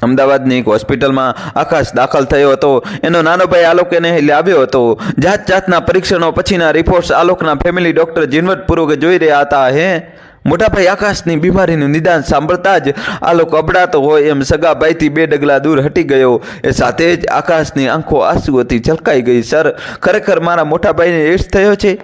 અમદાવાદની એક હોસ્પિટલમાં આકાશ દાખલ થયો હતો। એનો નાનો ભાઈ આલોક એને લાવ્યો હતો। જાતના પરીક્ષણો પછીના રિપોર્ટ્સ આલોકના ફેમિલી ડોક્ટર ઝીણવટપૂર્વક જોઈ રહ્યા હતા। હે મોટા ભાઈ આકાશની બીમારીનું નિદાન સાંભળતા જ આલોક અબડાતો હોય એમ સગા ભાઈથી 2 ડગલા દૂર હટી ગયો। એ સાથે જ આકાશની આંખો આંસુઓથી છલકાઈ ગઈ। સર, ખરેખર મારા મોટા ભાઈને એડ્સ થયો છે?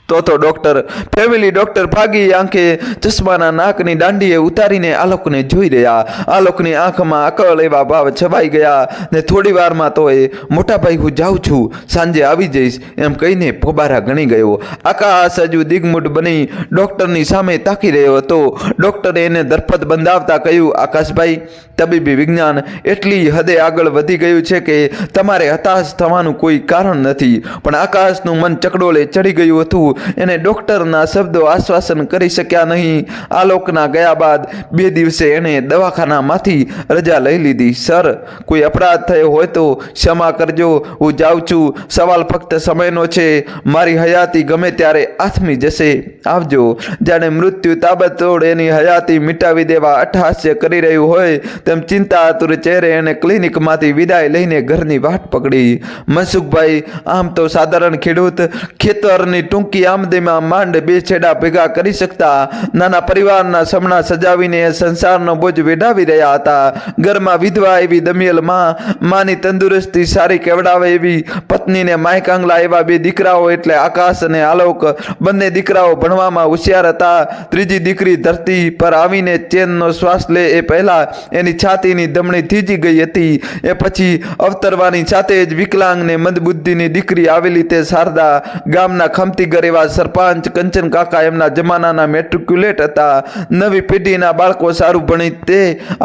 તો ડોક્ટર ફેમિલી ડોક્ટર ભાગી આંખે ચશ્માના નાકની દાંડીએ ઉતારીને આલોકને જોઈ રહ્યા। આલોકની આંખમાં અકળ એવા ભાવ છવાઈ ગયા ને થોડી વારમાં તો એ મોટા ભાઈ હું જાઉં છું, સાંજે આવી જઈશ એમ કહીને પોબારા ગણી ગયો। આકાશ હજુ દિગ્મૂઢ બની ડોક્ટરની સામે તાકી રહ્યો હતો। ડોક્ટરે એને દરપત બંધાવતા કહ્યું, આકાશભાઈ, તબીબી વિજ્ઞાન એટલી હદે આગળ વધી ગયું છે કે તમારે હતાશ થવાનું કોઈ કારણ નથી। પણ આકાશનું મન ચકડોળે ચડી ગયું હતું। એને ડોક્ટરના શબ્દો આશ્વાસન કરી શક્યા નહીં। આલોકના ગયા બાદ 2 દિવસે એણે દવાખાનામાંથી રજા લઈ લીધી। સર, કોઈ અપરાધ થયો હોય તો ક્ષમા કરજો, હું જાઉં છું। સવાલ ફક્ત સમયનો છે, મારી હયાતી ગમે ત્યારે આથમી જશે। આવજો। જાણે મૃત્યુ તાબડતોડ એની હયાતી મિટાવી દેવા અટ્ટહાસ્ય કરી રહ્યું હોય તેમ ચિંતાતુર ચહેરે એને ક્લિનિકમાંથી વિદાય લઈને ઘરની વાટ પકડી। મનસુખભાઈ આમ તો સાધારણ ખેડૂત, ખેતરની ટૂંકી આમદીમાં માંડ 2 છેડા ભેગા કરી શકતા નાના પરિવારના સપના સજાવીને સંસારનો બોજ વેઢાવી રહ્યા હતા। ઘરમાં વિધવા એવી દમિયલ માની તંદુરસ્તી સારી કેવડાવે એવી પત્નીને માયકાંગલા એવા 2 દીકરાઓ એટલે આકાશ અને આલોક। બંને દીકરાઓ ભણવામાં હોશિયાર હતા। ત્રીજી દીકરી ધરતી પર આવીને ચેનનો શ્વાસ લે એ પહેલા એની છાતીની ધમણી થીજી ગઈ હતી। એ પછી અવતરવાની સાથે જ વિકલાંગ ને મંદબુદ્ધિની દીકરી આવેલી તે શારદા। ગામના ખમતી ઘર એવા સરપંચ કંચન કાકા એમના જમાનાના મેટ્રિક્યુલેટ હતા। નવી પેઢીના બાળકો સારું ભણી તે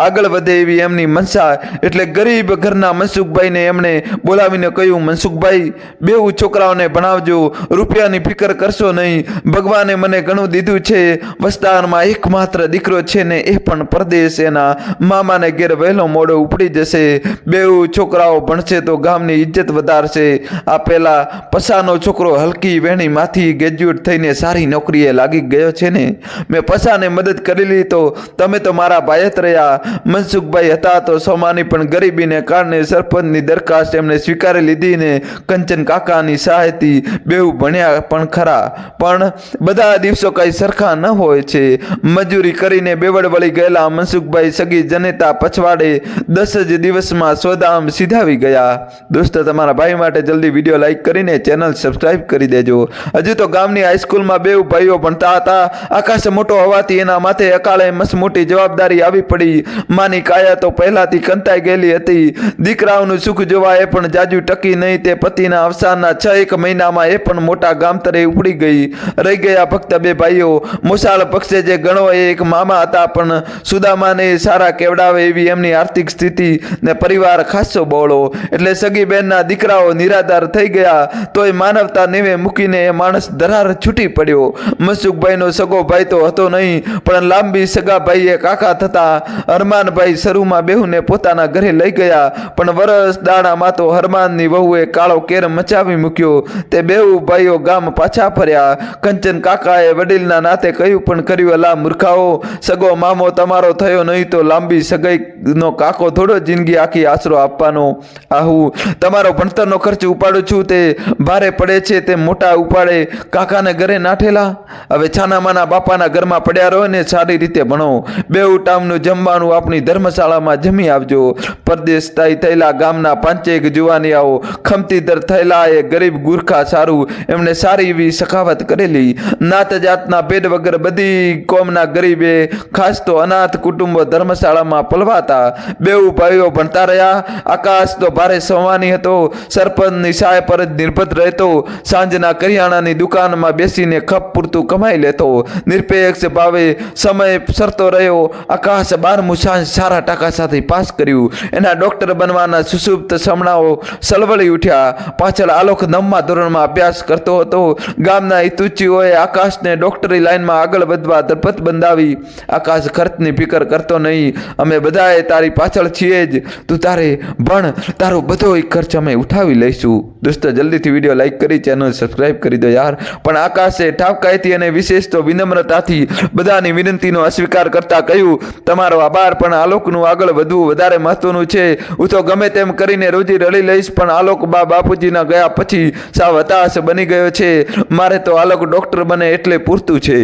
આગળ વધે એવી એમની મનસા। એટલે ગરીબ ઘરના મનસુખભાઈને એમણે બોલાવીને કહ્યું, મનસુખભાઈ, 2 છોકરાઓને ભણાવજો, રૂપિયાની ફિકર કરશો નહીં। ભગવાને મને ઘણું દીધું છે। વસ્તારમાં એકમાત્ર દીકરો છે ને એ પણ પરદેશ, એના મામાને ઘેર વહેલો મોડો ઉપડી જશે। 2 છોકરાઓ ભણશે તો ગામની ઇજ્જત વધારશે। આ પેલા પસાનો છોકરો હલકી વેણી માંથી ગ્રેજ્યુએટ થઈને સારી નોકરીએ લાગી ગયો છે ને। મેં પસાને મદદ કરેલી તો તમે તો મારા ભાઈ જ રહ્યા। મનસુખભાઈ હતા તો સોમાની પણ ગરીબીને કારણે સરપંચની દરખાસ્ત એમણે સ્વીકારી લીધી ને કંચન કાકાની સહાયથી 2 ભણ્યા પણ ખરા। પણ બધા દિવસો કઈ સરખા ન હોય છે। મજૂરી કરીને બેવડ વળી ગયેલા મનસુખભાઈ સગી જનેતા પછવાડે 10 જ દિવસમાં સોદામ સીધાવી ગયા। દોસ્તો, તમારા ભાઈ માટે જલ્દી વિડીયો લાઈક કરીને ચેનલ સબસ્ક્રાઈબ કરી દેજો। હજુ તો ગામની હાઈસ્કૂલમાં 2 ભાઈઓ ભણતા હતા। આકાશ મોટો હોવાથી એના માથે અકાળે મસ્ત મોટી જવાબદારી આવી પડી। માની કાયા તો પહેલાથી કંતાઈ ગયેલી હતી। દીકરાઓનું સુખ જોવા એ પણ જાજુ ટકી નહીં। તે પતિના અવસાનના 6-1 મહિનામાં એ પણ મોટા ગામતરે ઉપડી ગઈ। રહી ગયા ફક્ત 2 ભાઈઓ। મોસાળ પક્ષે જે ગણો એ એક મામા હતા, પણ સુદામાને સારા કેવડાવે એવી એમની આર્થિક સ્થિતિ ને પરિવાર ખાસો બહોળો। એટલે સગી બહેનના દીકરાઓ નિરાધાર થઈ ગયા તોય માનવતા નેવે મૂકીને એ માણસ દરાર છૂટી પડ્યો। મનસુખભાઈનો સગો ભાઈ તો હતો નહીં, પણ લાંબી સગા ભાઈએ કાકા થતા હરમાનભાઈ શરૂમાં બેહુને પોતાના ઘરે લઈ ગયા। પણ વરસ દાણામાં તો હરમાનની વહુએ કાળો કેર મચાવી મૂક્યો। તે 2 ભાઈઓ ગામ પાછા ફર્યા। કંચન કાકાએ વડીલના નાતે કહ્યું પણ કર્યું, અલા મૂર્ખાઓ, સગો મામો તમારો થયો નહીં તો લાંબી સગાઈનો કાકો થોડો જિંદગી આખી આશરો આપવાનો। આહું તમારો ભણતરનો ખર્ચ ઉપાડું છું તે ભારે પડે છે તે મોટા ઉપાડે કાકાને ઘરે નાઠેલા। હવે છાનામાના બાપાના ઘરમાં પડ્યા રહો ને સારી રીતે ભણો। 2 ટાઈમનું જમવાનું આપણી ધર્મશાળામાં જમી આવજો। પરદેશ થયેલા ગામના 5-1 જુવાનિયાઓ ખમતીદર થયેલા એ ગરીબ ગુરખા સારું એમણે સારી એવી સખાવત કરેલી। નાત જાતના ભેદ વગર બધી કોમના ગરીબે ખાસ તો અનાથ કુટુંબો ધર્મશાળામાં પલવાતા। 2 ભાઈઓ ભણતા રહ્યા। આકાશ તો ભારે સવાની હતો, સરપંચની સહાય પર જ નિર્ભર રહેતો। સાંજના કરિયાણાની દુકાનમાં બેસીને ખપ પૂરતું કમાઈ લેતો। નિરપેક્ષ ભાવે સમય સરતો રહ્યો। આકાશ 12મું સાંજ સારા ટકા સાથે પાસ કર્યું। એના ડોક્ટર બનવાના સુસુપ્ત સપનાઓ સલવળી ઉઠ્યા। પાછળ આલોક 9મા ધોરણમાં અભ્યાસ કરતો હતો। ગામના હિતુચીઓએ આકાશને ડોક્ટરી લાઈનમાં આગળ વધવા દરપત બંધાવી। આકાશ ખર્ચની ફિકર કરતો નહીં, અમે બધાએ તારી પાછળ છીએ જ, તું તારે ભણ, તારો બધો ખર્ચ અમે ઉઠાવી લઈશું। દોસ્તો, જલ્દીથી વિડીયો લાઈક કરી ચેનલ સબસ્ક્રાઈબ કરી દો યાર। પણ આકાશે ઠાવકાઈથી અને વિશેષ તો વિનમ્રતાથી બધાની વિનંતીનો અસ્વીકાર કરતા કહ્યું, તમારો આભાર, પણ આલોકનું આગળ વધવું વધારે મહત્વનું છે. હું તો ગમે તેમ કરીને રોજી રળી લઈશ, પણ આલોક બાપુજીના ગયા પછી સાવ હતાશ બની ગયો છે. મારે તો આલોક ડૉક્ટર બને એટલે પૂરતું છે.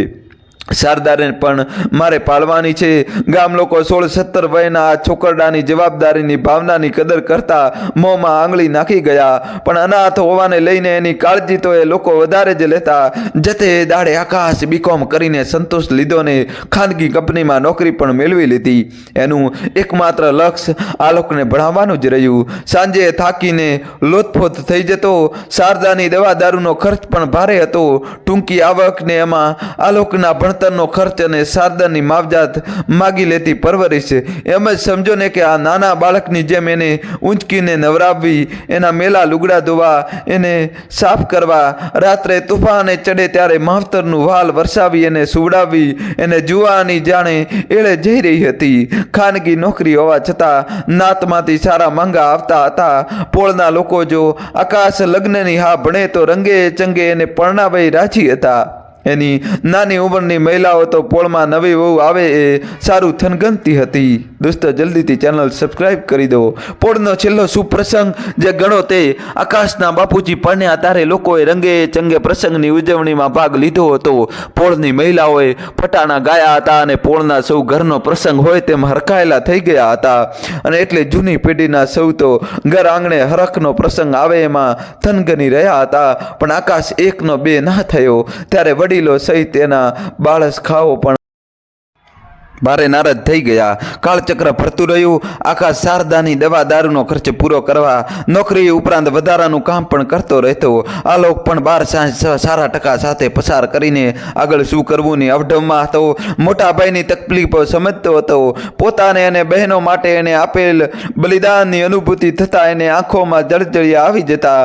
શારદાને પણ મારે પાળવાની છે. ગામ લોકો 16-17 વયના આ છોકરડાની જવાબદારીની ભાવનાની કદર કરતા મોંમાં આંગળી નાખી ગયા. પણ અનાથ હોવાને લઈને એની કાળજી તો એ લોકો વધારે જ લેતા. જતે દાડે આકાશ બીકોમ કરીને સંતોષ લીધો ને ખાનગી કંપનીમાં નોકરી પણ મેળવી લીધી. એનું એકમાત્ર લક્ષ્ય આલોકને ભણાવવાનું જ રહ્યું. સાંજે થાકીને લોથપોથ થઈ જતો. શારદાની દવા દારૂનો ખર્ચ પણ ભારે હતો. ટૂંકી આવકને એમાં આલોકના ભણતરનો ખર્ચ અને શારદાની માવજાત માગી લેતી પરવરિશ. એમ જ સમજો ને કે આ નાના બાળકની જેમ એને ઊંચકીને નવરાવવી, એના મેલા લુગડા ધોવા, એને સાફ કરવા, રાત્રે તુફાને ચડે ત્યારે માવતરનું વાલ વરસાવી એને સુવડાવવી, એને જુવાની જાણે એળે જઈ રહી હતી. ખાનગી નોકરી હોવા છતાં નાતમાંથી સારા માંગા આવતા હતા. પોળના લોકો જો આકાશ લગ્નની હા ભણે તો રંગે ચંગે એને પરણાવી રાજી હતા. એની નાની ઉંમરની મહિલાઓ તો પોળમાં નવી વહુ આવે એ સારું થનગનતી હતી. દોસ્તો, જલ્દીથી ચેનલ સબસ્ક્રાઈબ કરી દો. પોળનો છેલ્લો સુપ્રસંગ જે ગણો તે આકાશના બાપુજી પરણ્યા ત્યારે લોકોએ રંગે ચંગે પ્રસંગની ઉજવણીમાં ભાગ લીધો હતો. પોળની મહિલાઓએ ફટાણા ગાયા હતા અને પોળના સૌ ઘરનો પ્રસંગ હોય તેમ હરખાયેલા થઈ ગયા હતા. અને એટલે જૂની પેઢીના સૌ તો ઘર આંગણે હરખનો પ્રસંગ આવે એમાં થનગની રહ્યા હતા. પણ આકાશ એકનો બે ના થયો ત્યારે વડીલો સહિત એના બાળસ ખાઓ પણ ભારે નારાજ થઈ ગયા. કાળચક્ર ફરતું રહ્યું. આકાશ શારદાની દવા દારૂનો ખર્ચ પૂરો કરવા નોકરી ઉપરાંત વધારાનું કામ પણ કરતો રહેતો. આલોક પણ 12 સારા ટકા સાથે પસાર કરીને આગળ શું કરવુંની અવઢવમાં હતો. મોટા ભાઈની તકલીફો સમજતો હતો. પોતાને અને બહેનો માટે એને આપેલ બલિદાનની અનુભૂતિ થતાં એને આંખોમાં જળજળિયા આવી જતા.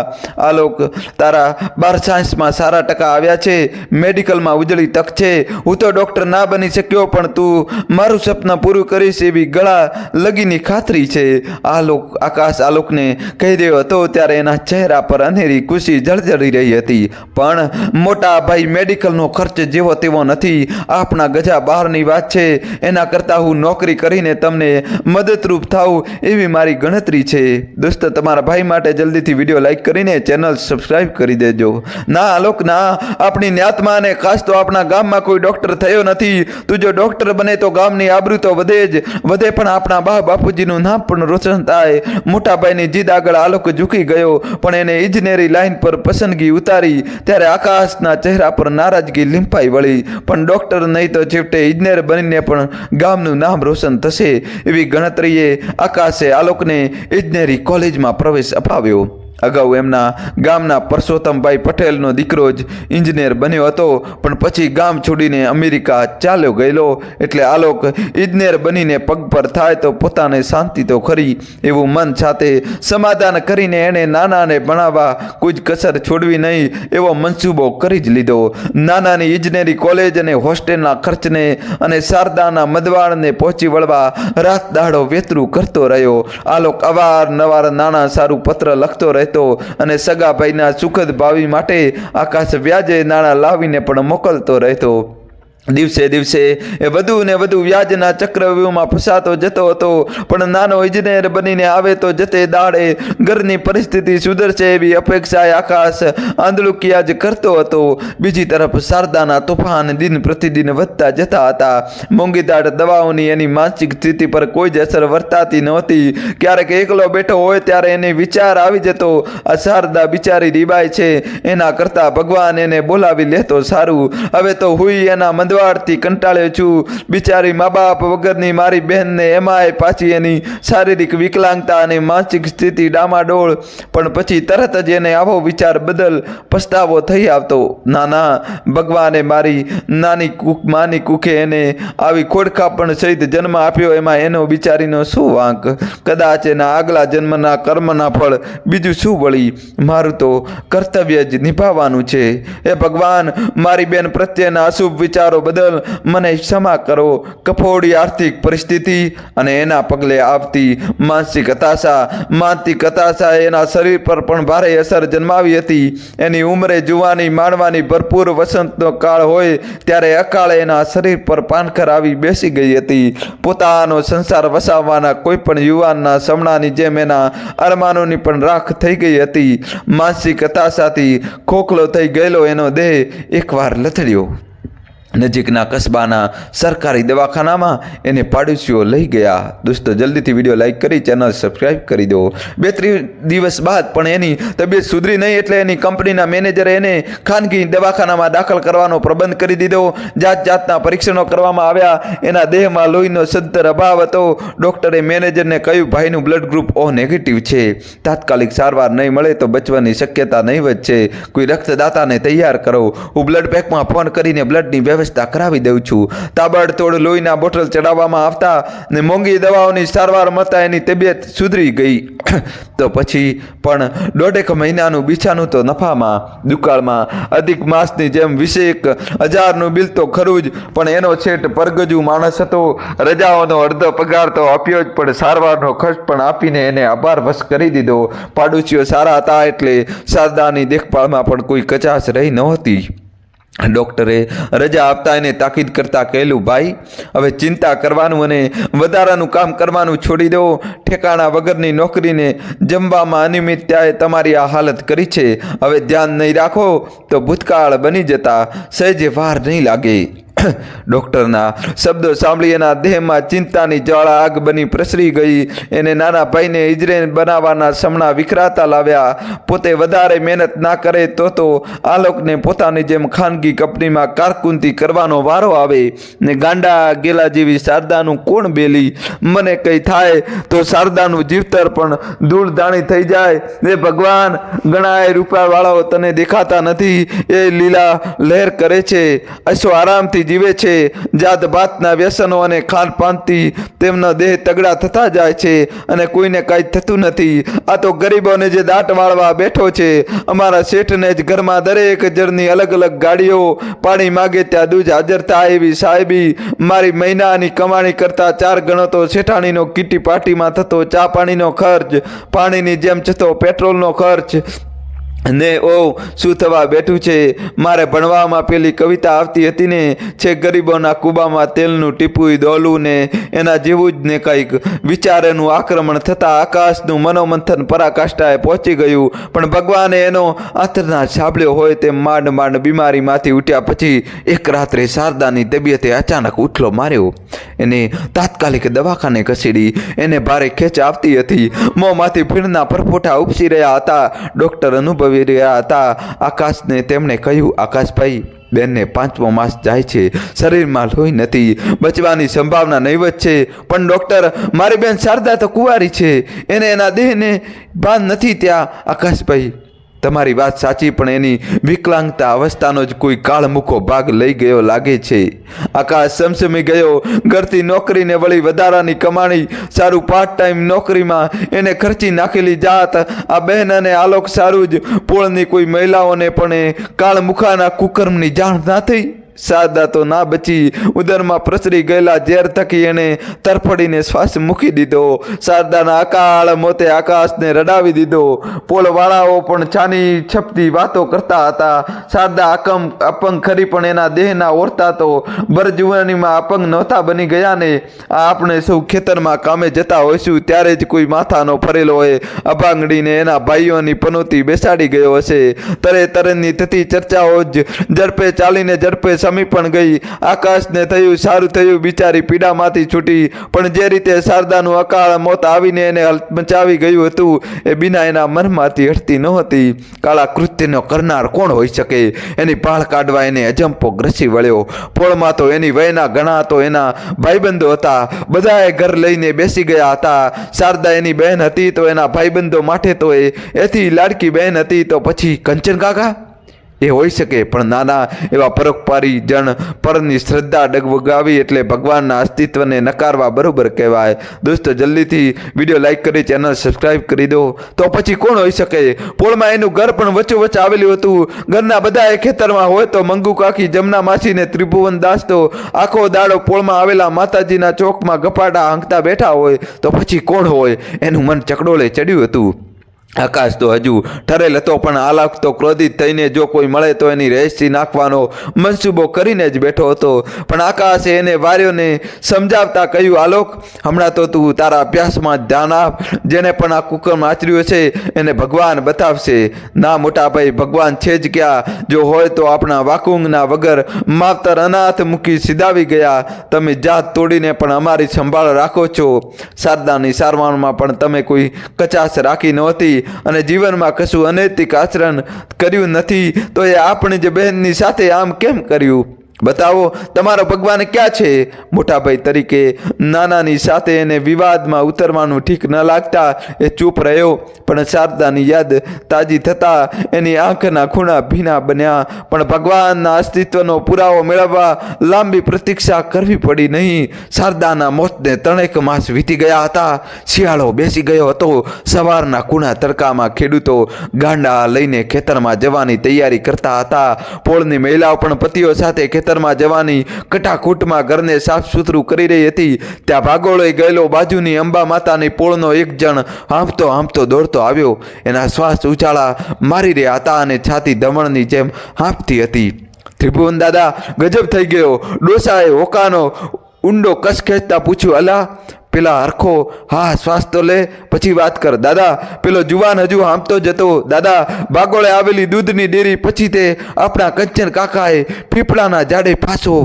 આલોક, તારા 12 સાયન્સમાં સારા ટકા આવ્યા છે. મેડિકલમાં ઉજળી તક છે. હું તો ડૉક્ટર ના બની શક્યો, પણ તું મારું સપના પૂરું કરીશ એવી ગળા લગીની ખાતરી છે. આકાશ આલોકને કહી રહ્યો હતો ત્યારે એના ચહેરા પર અનેરી ખુશી જળજળી રહી હતી. પણ મોટા ભાઈ, મેડિકલનો ખર્ચ જેવો તેવો નથી. આપણા ગજા બહારની વાત છે. એના કરતાં હું નોકરી કરીને તમને મદદરૂપ થાઉં એવી મારી ગણતરી છે. દોસ્તો, તમારા ભાઈ માટે જલ્દીથી વિડીયો લાઈક કરીને ચેનલ સબસ્ક્રાઈબ કરી દેજો. ના આલોક, ના. આપણી ન્યાતમાં અને ખાસ તો આપણા ગામમાં કોઈ ડૉક્ટર થયો નથી. તું જો ડૉક્ટર બને તો ગામની આબરૂ તો વધે, પણ આપણા બાપુજીનું નામ પણ રોશન થાય. મોટાભાઈની જીદ આગળ આલોક ઝૂકી ગયો, પણ એને ઇજનેરી લાઈન પર પસંદગી ઉતારી ત્યારે આકાશના ચહેરા પર નારાજગી લીંપાઈ વળી. પણ ડૉક્ટર નહીં તો છેવટે ઇજનેર બનીને પણ ગામનું નામ રોશન થશે એવી ગણતરીએ આકાશે આલોકને ઇજનેરી કોલેજમાં પ્રવેશ અપાવ્યો. અગાઉ એમના ગામના પરસોત્તમભાઈ પટેલનો દીકરો જ ઇજનેર બન્યો હતો, પણ પછી ગામ છોડીને અમેરિકા ચાલ્યો ગયેલો. એટલે આલોક ઇજનેર બનીને પગ પર થાય તો પોતાને શાંતિ તો ખરી એવું મન સાથે સમાધાન કરીને એણે નાનાને ભણાવવા કોઈ જ કસર છોડવી નહીં એવો મનસૂબો કરી જ લીધો. નાનાની ઇજનેરી કોલેજ અને હોસ્ટેલના ખર્ચને અને શારદાના મદવાળને પહોંચી વળવા રાત દાડો વેતરું કરતો રહ્યો. આલોક અવારનવાર નાના સારું પત્ર લખતો રહેતો અને સગા ભાઈના સુખદ ભાવિ માટે આકાશ વ્યાજે નાણાં લાવીને પણ મોકલતો રહેતો. દિવસે દિવસે એ વધુ ને વધુ વ્યાજના ચક્રવ્યૂહમાં ફસાતો જતો હતો. પણ નાનો ઇજનેર બનીને આવે તો જતે દાડે ઘરની પરિસ્થિતિ સુધરશે એવી અપેક્ષાએ આકાશ આંદળુકિયા જ કરતો હતો. બીજી તરફ શારદાના તોફાન દિન પ્રતિદિન વધતા જતા હતા. મોંઘીદાટ દવાઓની એની માનસિક સ્થિતિ પર કોઈ જ અસર વર્તાતી નહોતી. ક્યારેક એકલો બેઠો હોય ત્યારે એને વિચાર આવી જતો, આ શારદા બિચારી રીબાઈ છે, એના કરતાં ભગવાન એને બોલાવી લેતો સારું. હવે તો હુઈ એના મંદવાડથી કંટાળ્યો છું. બિચારી મા બાપ વગરની મારી બહેનને એમાંય પાછી એની શારીરિક વિકલાંગતા અને માનસિક સ્થિતિ ડામાડોળ. પણ પછી તરત જ એને આવો વિચાર બદલ પસ્તાવો થઈ આવતો. ના, ભગવાને મારી માની કુખે એને આવી ખોડખાપણ સહિત જન્મ આપ્યો, એમાં એનો બિચારીનો શું વાંક? કદાચ એના આગલા જન્મના કર્મના ફળ બીજું શું વળી? મારું તો કર્તવ્ય જ નિભાવવાનું છે. એ ભગવાન, મારી બેન પ્રત્યેના અશુભ વિચારો વ્યવહારો બદલ મને ક્ષમા કરો. કફોડી આર્થિક પરિસ્થિતિ અને એના પગલે આવતી માનસિક હતાશા એના શરીર પર પણ ભારે અસર જન્માવી હતી. એની ઉંમરે જુવાની માણવાની ભરપૂર વસંતનો કાળ હોય ત્યારે અકાળે એના શરીર પર પાનખર આવી બેસી ગઈ હતી. પોતાનો સંસાર વસાવવાના કોઈ પણ યુવાનના સમણાની જેમ એના અરમાનોની પણ રાખ થઈ ગઈ હતી. માનસિક હતાશાથી ખોખલો થઈ ગયેલો એનો દેહ એકવાર લથડ્યો. નજીકના કસ્બાના સરકારી દવાખાનામાં એને પાડોશીઓ લઈ ગયા. દોસ્તો, જલ્દીથી વિડીયો લાઈક કરી ચેનલ સબસ્ક્રાઈબ કરી દો. 2-3 દિવસ બાદ પણ એની તબિયત સુધરી નહીં એટલે એની કંપનીના મેનેજરે એને ખાનગી દવાખાનામાં દાખલ કરવાનો પ્રબંધ કરી દીધો. જાતના પરીક્ષણો કરવામાં આવ્યા. એના દેહમાં લોહીનો સદ્ધર અભાવ હતો. ડૉક્ટરે મેનેજરને કહ્યું, ભાઈનું બ્લડ ગ્રુપ O નેગેટિવ છે. તાત્કાલિક સારવાર નહીં મળે તો બચવાની શક્યતા નહીવત છે. કોઈ રક્તદાતાને તૈયાર કરો. હું બ્લડ બેંકમાં ફોન કરીને બ્લડની વ્યવસ્થા કરાવી દઉં છું. તાબડતોડ લોહીના બોટલ ચડાવવામાં આવતા ને મોંઘી દવાઓની સારવાર મળતા એની તબિયત સુધરી ગઈ. તો પછી પણ 1.5 મહિનાનું બિછાનું તો નફામાં. દુકાળમાં અધિક માસની જેમ 21,000નું બિલ તો ખરું જ, પણ એનો છેટ પરગજુ માણસ હતો. રજાઓનો અડધો પગાર તો આપ્યો જ, પણ સારવારનો ખર્ચ પણ આપીને એને અભારવશ કરી દીધો. પાડોશીઓ સારા હતા એટલે શારદાની દેખભાળમાં પણ કોઈ કચાશ રહી નહોતી. ડૉક્ટરે રજા આપતા એને તાકીદ કરતા કહેલું, ભાઈ હવે ચિંતા કરવાનું અને વધારાનું કામ કરવાનું છોડી દો. ઠેકાણા વગરની નોકરીને જમવામાં અનિયમિતતાએ તમારી આ હાલત કરી છે. હવે ધ્યાન નહીં રાખો તો ભૂતકાળ બની જતા સહેજે વાર નહીં લાગે. ડૉક્ટરના શબ્દો સાંભળી એના દેહમાં ચિંતાની જ્વાળા આગ બની પ્રસરી ગઈ. એને નાના ભાઈને ઇજરેન બનાવવાના સમણા વિખરાતા લાવ્યા. પોતે વધારે મહેનત ના કરે તો આલોકને પોતાની જેમ ખાનગી કંપનીમાં કારકુંદી કરવાનો વારો આવે ને ગાંડા ગેલા જેવી શારદાનું કોણ બેલી. મને કંઈ થાય તો શારદાનું જીવતર પણ ધૂળ ધાણી થઈ જાય. એ ભગવાન, ગણાય રૂપિયાવાળાઓ તને દેખાતા નથી. એ લીલા લહેર કરે છે, અશો આરામથી જીવે છે. જાત ભાતના વ્યસનો અને ખાનપાનથી તેમનો દેહ તગડા થતા જાય છે અને કોઈને કાંઈ થતું નથી. આ તો ગરીબોને જે દાંત વાળવા બેઠો છે. અમારા શેઠને જ ઘરમાં દરેક જણની અલગ અલગ ગાડીઓ, પાણી માગે ત્યાં દૂધ હાજર થાય એવી સાહેબી. મારી મહિનાની કમાણી કરતાં 4 ગણો તો શેઠાણીનો કીટી પાર્ટીમાં થતો ચા પાણીનો ખર્ચ, પાણીની જેમ જતો પેટ્રોલનો ખર્ચ ને શું થવા બેઠું છે. મારે ભણવામાં પેલી કવિતા આવતી હતી ને, છે ગરીબોના કુબામાં તેલનું ટીપું દોલું ને એના જેવું જ ને કંઈક. વિચારેનું આક્રમણ થતાં આકાશનું મનોમંથન પરાકાષ્ઠાએ પહોંચી ગયું. પણ ભગવાને એનો આંતરના સાંભળ્યો હોય તેમ માંડ બીમારીમાંથી ઉઠ્યા પછી એક રાત્રે શારદાની તબિયતે અચાનક ઉથલો માર્યો. એને તાત્કાલિક દવાખાને ખસેડી. એને ભારે ખેંચ આવતી હતી. મોંમાંથી ફીણના પરપોટા ઉપસી રહ્યા હતા. ડૉક્ટર અનુભવી રહ્યા હતા. આકાશને તેમણે કહ્યું, આકાશભાઈ, બેનને 5મો માસ જાય છે. શરીરમાં લોહી નથી. બચવાની સંભાવના નહીવત છે. પણ ડૉક્ટર, મારી બેન શારદા તો કુંવારી છે. એને એના દેહને ભાન નથી. ત્યાં આકાશભાઈ, તમારી વાત સાચી, પણ એની વિકલાંગતા અવસ્થાનો જ કોઈ કાળમુખો ભાગ લઈ ગયો લાગે છે. આકાશ સમસમી ગયો. ઘરથી નોકરીને વળી વધારાની કમાણી, સારું પાર્ટ ટાઈમ નોકરીમાં એને ખર્ચી નાખેલી જાત. આ બહેન અને આલોક સારું જ. પોળની કોઈ મહિલાઓને પણ કાળમુખાના કુકર્મની જાણ ના થઈ. શારદા તો ના બચી. ઉદરમાં પ્રસરી ગયેલા ઝેર થકી એને તરફડીને શ્વાસ મૂકી દીધો. શારદાના અકાળ મોતે આકાશને રડાવી દીધો. પોળવાળાઓ પણ છાની છપતી વાતો કરતા હતા. શારદા અપંગ ખરી, પણ એના દેહના ઓરતા તો ભરજુવાનીમાં અપંગ નહોતા બની ગયા ને. આપણે સૌ ખેતરમાં કામે જતા હોઈશું ત્યારે જ કોઈ માથાનો ફરેલો હોય અભાંગડીને એના ભાઈઓની પનોતી બેસાડી ગયો હશે. તરેની થતી ચર્ચાઓ જ ઝડપે ચાલીને ઝડપે સમી પણ ગઈ. આકાશને થયું, સારું થયું, બિચારી પીડામાંથી છૂટી. પણ જે રીતે શારદાનું અકાળ મોત આવીને એને મચાવી ગયું હતું એ બિના એના મનમાંથી હટતી નહોતી. કાળા કૃત્યનો કરનાર કોણ હોઈ શકે? એની પાળ કાઢવા એને અજંપો ગ્રસી વળ્યો. પોળમાં તો એની વયના ઘણા તો એના ભાઈબંધો હતા. બધાએ ઘર લઈને બેસી ગયા હતા. શારદા એની બહેન હતી તો એના ભાઈબંધો માટે તો એથી લાડકી બહેન હતી. તો પછી કંચન કાકા એ હોઈ શકે, પણ નાના એવા પરોપકારી જણ પરની શ્રદ્ધા ડગમગાવી એટલે ભગવાનના અસ્તિત્વને નકારવા બરોબર કહેવાય. દોસ્તો, જલ્દીથી વિડીયો લાઈક કરી ચેનલ સબસ્ક્રાઈબ કરી દો. તો પછી કોણ હોઈ શકે? પોળમાં એનું ઘર પણ વચ્ચોવચ્ચ આવેલું હતું. ઘરના બધા એ ખેતરમાં હોય તો મંગુ કાકી, જમના માસી ને ત્રિભુવન દાસ તો આખો દાડો પોળમાં આવેલા માતાજીના ચોકમાં ગપાટા હાંકતા બેઠા હોય. તો પછી કોણ હોય? એનું મન ચકડોળે ચડ્યું હતું. આકાશ તો હજુ ઠરેલ હતો, પણ આલાપ તો ક્રોધિત થઈને જો કોઈ મળે તો એની રહેસી નાખવાનો મનસૂબો કરીને જ બેઠો હતો. પણ આકાશે એને વાર્યોને સમજાવતા કહ્યું, આલોક, હમણાં તો તું તારા અભ્યાસમાં ધ્યાન આપ. જેને પણ આ કુકર્મ આચર્યું છે એને ભગવાન બતાવશે. ના મોટા ભાઈ, ભગવાન છે જ ક્યાં? જો હોય તો આપણા વાકુંગના વગર માવતર અનાથ મૂકી સિધાવી ગયા. તમે જાત તોડીને પણ અમારી સંભાળ રાખો છો. શારદાની સારવારમાં પણ તમે કોઈ કચાશ રાખી નહોતી અને જીવનમાં કશું અનૈતિક આચરણ કર્યું નથી. તો એ આપણી જ બહેનની સાથે આમ કેમ કર્યું? બતાવો, તમારો ભગવાન ક્યાં છે? મોટાભાઈ તરીકે નાનાની સાથે એને વિવાદમાં ઉતરવાનું ઠીક ન લાગતા એ ચૂપ રહ્યો. પણ શારદાની યાદ તાજી થતાં એની આંખના ખૂણા ભીના બન્યા. પણ ભગવાનના અસ્તિત્વનો પુરાવો મેળવવા લાંબી પ્રતીક્ષા કરવી પડી નહીં. શારદાના મોતને 3 માસ વીતી ગયા હતા. શિયાળો બેસી ગયો હતો. સવારના કૂણા તડકામાં ખેડૂતો ગાંડા લઈને ખેતરમાં જવાની તૈયારી કરતા હતા. પોળની મહિલાઓ પણ પતિઓ સાથે ખેતરમાં જવાની કટાકૂટમાં ઘરને સાફ સુથરું કરી રહી હતી. ત્યાં ભાગોળે ગયેલો બાજુની અંબા માતાની પોળનો એક જણ હાંફતો દોડતો આવ્યો. એના શ્વાસ ઉછાળા મારી રહ્યા હતા અને છાતી ધમણની જેમ હાંફતી હતી. ત્રિભુવન દાદા, ગજબ થઈ ગયો. ડોસાએ હોકાનો ઊંડો કસ ખેંચતા પૂછ્યું, અલા પેલા હરખો હા શ્વાસ તો લે, પછી વાત કર. દાદા, પેલો જુવાન હજુ હાંફતો જતો. દાદા, ભાગોળે આવેલી દૂધની ડેરી પછી તે આપણા કંચન કાકાએ પીપળાના ઝાડે ફાંસો.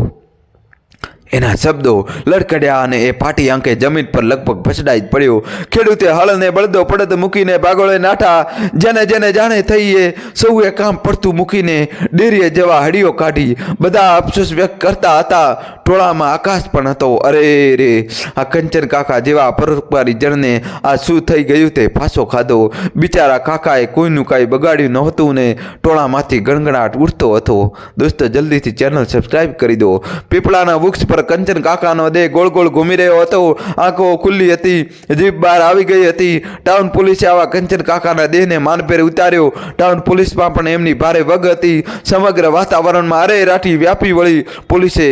એના શબ્દો લડકડ્યા અને એ ફાટી આંખે જમીન પર લગભગ ભસડાઈ જ પડ્યો. ખેડૂતે હળને બળદો પડદ મૂકીને ભાગોળે નાઠા. જેને જાણે થઈ એ સૌએ કામ પડતું મૂકીને ડેરીએ જવા હડીઓ કાઢી. બધા અફસોસ વ્યક્ત કરતા હતા. ટોળામાં આકાશ પણ હતો. અરે રે, આ કંચન કાકા જેવા પરોપકારી જણને આ શું થઈ ગયું? તે ફાંસો ખાધો. બિચારા કાકાએ કોઈનું કાંઈ બગાડ્યું નહોતું ને ટોળામાંથી ગણગણાટ ઉઠતો હતો. દોસ્તો, જલ્દીથી ચેનલ સબસ્ક્રાઈબ કરી દો. પીપળાના વૃક્ષ પર કંચન કાકાનો દેહ ગોળ ગોળ ઘૂમી રહ્યો હતો. આંખો ખુલ્લી હતી, જીભ બહાર આવી ગઈ હતી. ટાઉન પોલીસે આવા કંચન કાકાના દેહને માનભેર ઉતાર્યો. ટાઉન પોલીસમાં પણ એમની ભારે વગ હતી. સમગ્ર વાતાવરણમાં અરેરાટી વ્યાપી વળી. પોલીસે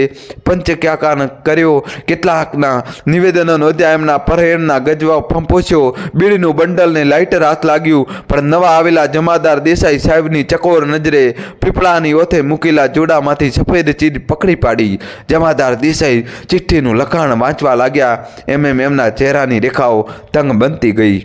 પંચક્યાકાન કર્યો. કેટલાકના નિવેદનો નોંધ્યા. એમના પરેડના ગજવા ફંપોસ્યો. બીડીનું બંડલને લાઇટર હાથ લાગ્યું. પણ નવા આવેલા જમાદાર દેસાઈ સાહેબની ચકોર નજરે પીપળાની ઓથે મૂકેલા જોડામાંથી સફેદ ચીજ પકડી પાડી. જમાદાર દેસાઈ ચિઠ્ઠીનું લખાણ વાંચવા લાગ્યા. એમના ચહેરાની રેખાઓ તંગ બનતી ગઈ.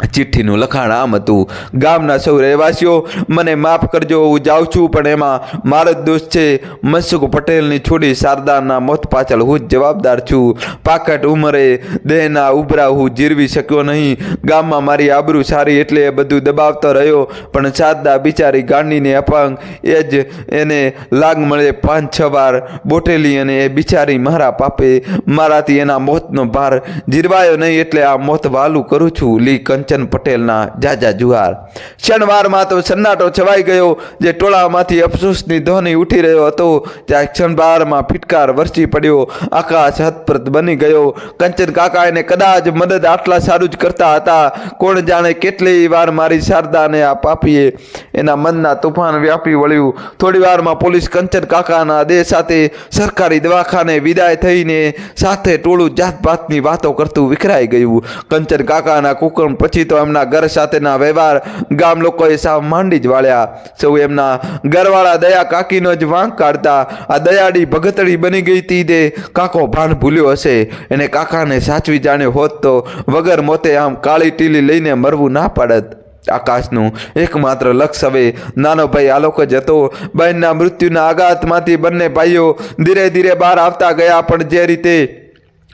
ચિઠ્ઠીનું લખાણ આમ હતું: ગામના સૌ રહેવાસીઓ, મને માફ કરજો, હું જાઉં છું, પણ એમાં મારો જ દોષ છે. મનસુખ પટેલની છોડી શારદાના મોત પાછળ હું જ જવાબદાર છું. પાકટ ઉંમરે દેહના ઉભરા હું જીરવી શક્યો નહીં. ગામમાં મારી આબરૂ સારી એટલે એ બધું દબાવતો રહ્યો, પણ શારદા બિચારી ગાંડીને અપંગ, એ જ એને લાગ મળે 5-6 વાર બોટેલી, અને એ બિચારી મારા પાપે મારાથી એના મોતનો ભાર જીરવાયો નહીં, એટલે આ મોત વાલું કરું છું. લી કંચન પટેલના જાજા જુહાર. ક્ષણવારમાં તો સન્નાટો છવાઈ ગયો. જે ટોળામાંથી અફસોસની ધ્વનિ ઉઠી રહ્યો હતો, ત્યાં ક્ષણવારમાં ફિટકાર વરસી પડ્યો. આકાશ હતપ્રત બની ગયો. કંચન કાકા એને કદાચ મદદ આટલા સારું જ કરતા હતા. કોણ જાણે કેટલી વાર મારી શારદાને આ પાપીએ. એના મનના તોફાન વ્યાપી વળ્યું. થોડી વારમાં પોલીસ કંચન કાકાના દેહ સાથે સરકારી દવાખાને વિદાય થઈને સાથે ટોળું જાતપાતની વાતો કરતું વિખરાઈ ગયું. કંચન કાકાના કુકર્મ પછી તો એમના ઘર સાથેના વ્યવહાર ગામ લોકોએ સાવ માંડી જ વાળ્યા. સૌ એમના ઘરવાળા દયા કાકીનો જ વાંક કાઢતા. આ દયાળી ભગતડી બની ગઈ હતી તે કાકો ભાન ભૂલ્યો હશે. એને કાકાને સાચવી જાણ્યો હોત તો વગર મોતે આમ કાળી ટીલી લઈને મરવું ના પાડત. આકાશનું એકમાત્ર લક્ષ હવે નાનો ભાઈ આલોક જ હતો. બહેનના મૃત્યુના આઘાતમાંથી બંને ભાઈઓ ધીરે ધીરે બહાર આવતા ગયા. પણ જે રીતે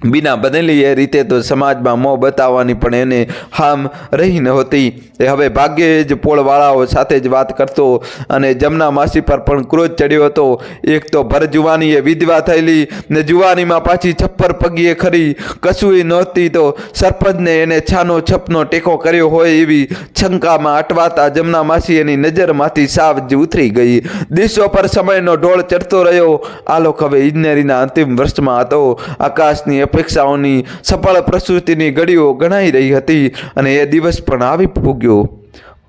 બીના બનેલી એ રીતે તો સમાજમાં મોં બતાવવાની પણ એને હામ રહી નહોતી. એ હવે ભાગ્યે જ પોળવાળાઓ સાથે જ વાત કરતો અને જમના માસી પર પણ ક્રોધ ચડ્યો હતો. એક તો ભર જુવાનીએ વિધવા થયેલી ને જુવાનીમાં પાછી છપ્પર પગીએ ખરી કશુંય નહોતી તો સરપંચને એને છાનો છપનો ટેકો કર્યો હોય એવી શંકામાં અટવાતા જમના માસી એની નજરમાંથી સાવ જ ઉતરી ગઈ. દિવસો પર સમયનો ઢોળ ચડતો રહ્યો. આલોક હવે ઇજનેરીના અંતિમ વર્ષમાં હતો. આકાશની અપેક્ષાઓની સફળ પ્રસૂતિની ઘડીઓ ગણાઈ રહી હતી અને એ દિવસ પણ આવી પૂગ્યો.